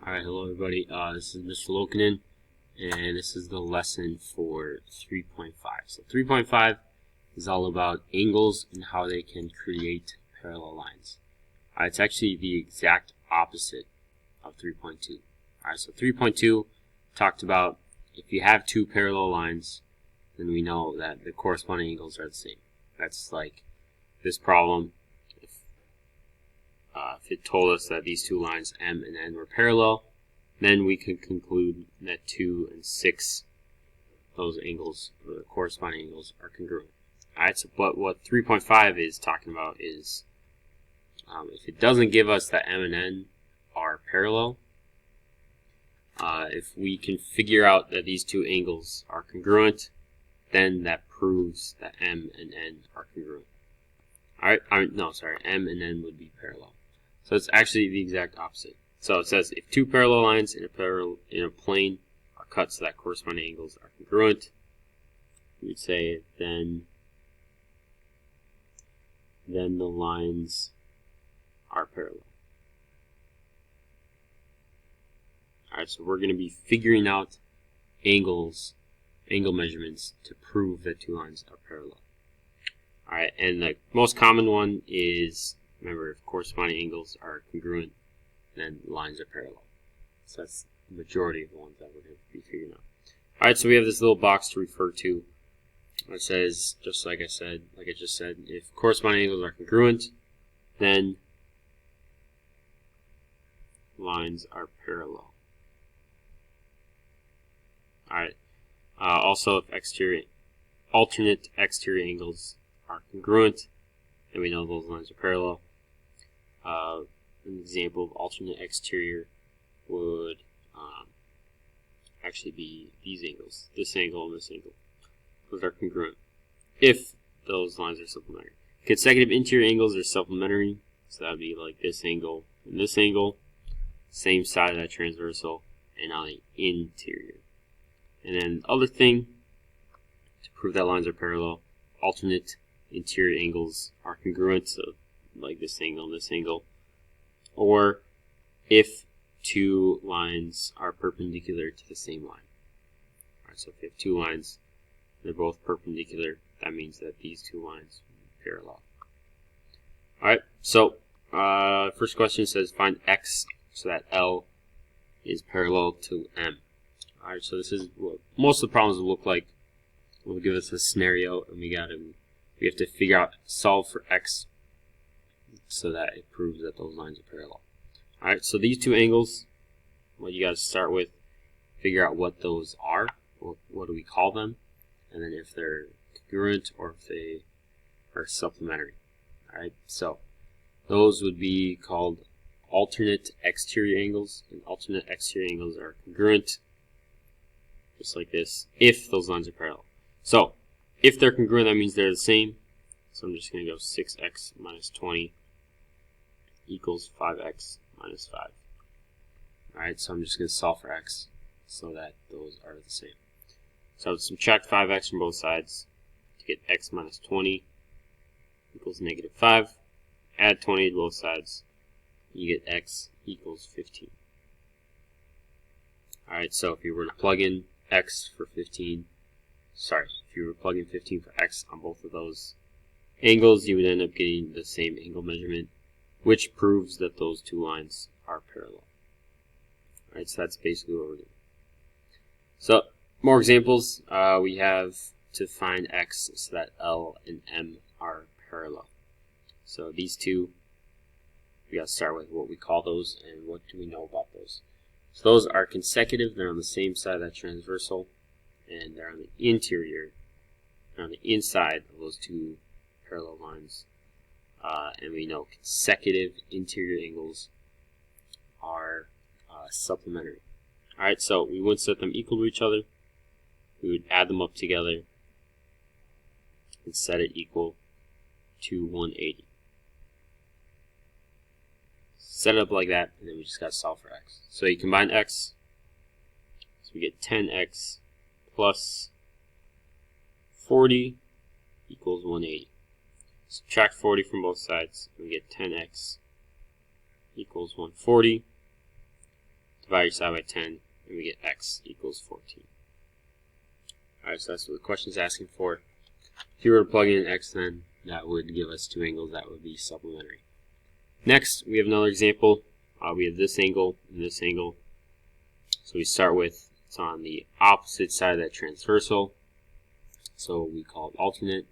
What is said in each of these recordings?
Alright, hello everybody. This is Mr. Lokinen, and this is the lesson for 3.5. So 3.5 is all about angles and how they can create parallel lines. It's actually the exact opposite of 3.2. Alright, so 3.2 talked about if you have two parallel lines, then we know that the corresponding angles are the same. That's like this problem. If it told us that these two lines M and N were parallel, then we could conclude that 2 and 6, those angles, or the corresponding angles, are congruent. Alright, so but what 3.5 is talking about is if it doesn't give us that M and N are parallel, if we can figure out that these two angles are congruent, then that proves that M and N are congruent. Alright, M and N would be parallel. So it's actually the exact opposite. So it says if two parallel lines in a plane are cut so that corresponding angles are congruent, we would say then the lines are parallel. Alright, so we're going to be figuring out angle measurements to prove that two lines are parallel. Alright, and the most common one is, remember, if corresponding angles are congruent, then lines are parallel. So that's the majority of the ones that we're going to be figuring out. Alright, so we have this little box to refer to. It says, just like I just said, if corresponding angles are congruent, then lines are parallel. Alright, also if alternate exterior angles are congruent, then we know those lines are parallel. An example of alternate exterior would actually be these angles, this angle and this angle. Those are congruent if those lines are supplementary. Consecutive interior angles are supplementary, so that would be like this angle and this angle, same side of that transversal, and on the interior. And then the other thing to prove that lines are parallel, alternate interior angles are congruent, so like this angle and this angle, or if two lines are perpendicular to the same line. Alright, so if you have two lines, they're both perpendicular, that means that these two lines are parallel. Alright, so first question says find X so that L is parallel to M. Alright, so this is what most of the problems will look like. Will give us a scenario, and we have to figure out, solve for X so that it proves that those lines are parallel. Alright, so these two angles, what you got to start with, figure out what those are, what do we call them, and then if they're congruent or if they are supplementary. Alright, so those would be called alternate exterior angles, and alternate exterior angles are congruent, just like this, if those lines are parallel. So, if they're congruent, that means they're the same. So I'm just going to go 6x minus 20 equals 5x minus 5. Alright, so I'm just going to solve for x so that those are the same. So I would subtract 5x from both sides to get x minus 20 equals negative 5. Add 20 to both sides, you get x equals 15. Alright, so if you were to plug in x for 15, if you were to plug in 15 for x on both of those angles, you would end up getting the same angle measurement, which proves that those two lines are parallel. Alright, so that's basically what we're doing. So, more examples. We have to find X so that L and M are parallel. So these two, we got to start with what we call those and what do we know about those. So those are consecutive, they're on the same side of that transversal, and they're on the interior, they're on the inside of those two parallel lines. And we know consecutive interior angles are supplementary. Alright, so we wouldn't set them equal to each other. We would add them up together and set it equal to 180. Set it up like that, and then we just got to solve for x. So you combine x, so we get 10x plus 40 equals 180. Subtract 40 from both sides, and we get 10x equals 140. divide each side by 10, and we get x equals 14. Alright, so that's what the question is asking for. If you were to plug in x, then that would give us two angles that would be supplementary. Next, we have another example. We have this angle and this angle. So we start with, it's on the opposite side of that transversal. So we call it alternate.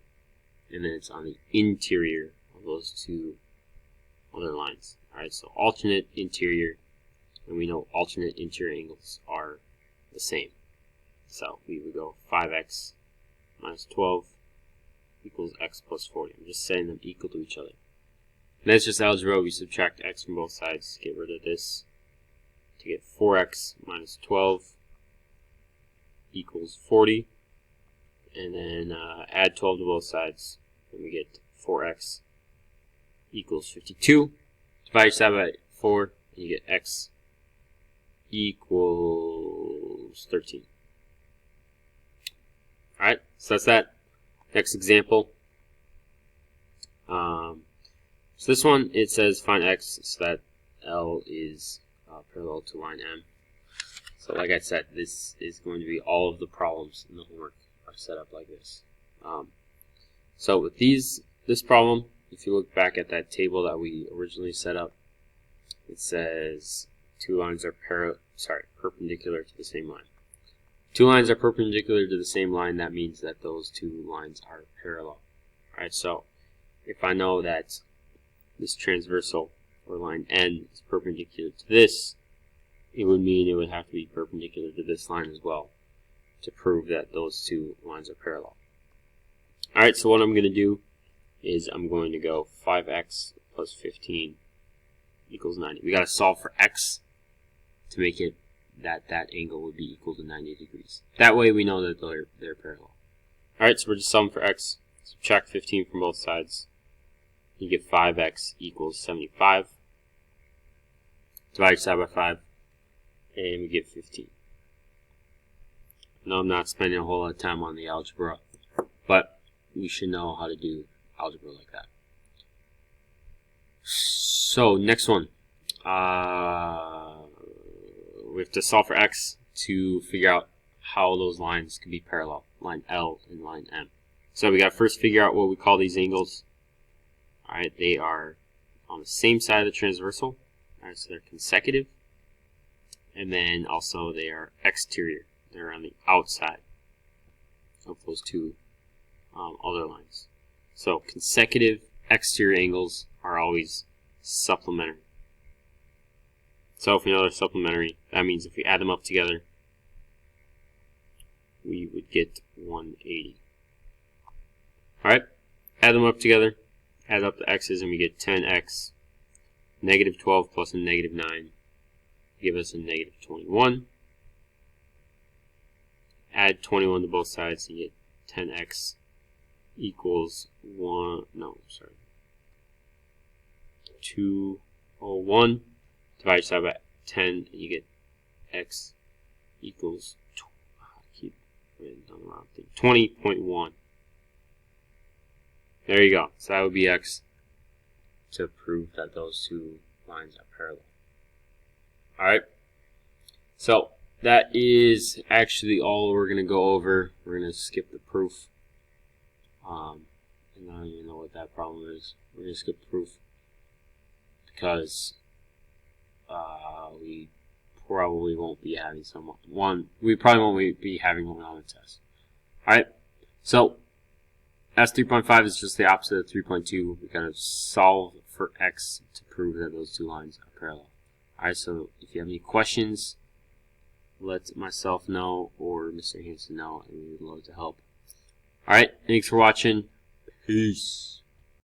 And then it's on the interior of those two other lines. Alright, so alternate, interior. And we know alternate interior angles are the same. So we would go 5x minus 12 equals x plus 40. I'm just setting them equal to each other. And that's just algebra. We subtract x from both sides, get rid of this, to get 4x minus 12 equals 40. And then add 12 to both sides, and we get 4x equals 52. Divide each side by 4, and you get x equals 13. Alright, so that's that. Next example. So this one, it says find x so that L is parallel to line M. So like I said, this is going to be all of the problems in the homework are set up like this. So with this problem, if you look back at that table that we originally set up, it says two lines are perpendicular to the same line. Two lines are perpendicular to the same line, that means that those two lines are parallel. Alright, so if I know that this transversal, or line N, is perpendicular to this, it would mean it would have to be perpendicular to this line as well to prove that those two lines are parallel. Alright, so what I'm going to do is I'm going to go 5x plus 15 equals 90. We got to solve for x to make it that angle would be equal to 90 degrees. That way we know that they're parallel. Alright, so we're just solving for x. Subtract 15 from both sides. You get 5x equals 75. Divide each side by 5. And we get 15. No, I'm not spending a whole lot of time on the algebra, but we should know how to do algebra like that. So, next one. We have to solve for x to figure out how those lines can be parallel. Line L and line M. So we got to first figure out what we call these angles. Alright, they are on the same side of the transversal. Alright, so they're consecutive. And then also they are exterior. They're on the outside of those two other lines. So consecutive exterior angles are always supplementary. So if we know they're supplementary, that means if we add them up together, we would get 180. Alright, add them up together, add up the x's, and we get 10x, negative 12 plus a negative 9, give us a negative 21. Add 21 to both sides, and you get 10x equals 201. Divide each side by 10, and you get x equals 20.1. There you go. So that would be x to prove that those two lines are parallel. Alright. So that is actually all we're going to go over. We're going to skip the proof. And I don't even know what that problem is. We're going to skip the proof because we probably won't be having we probably won't be having one on the test. Alright, so S3.5 is just the opposite of 3.2. We gotta solve for x to prove that those two lines are parallel. Alright, so if you have any questions, let myself know or Mr. Hanson know, and we would love to help. Alright, thanks for watching. Peace.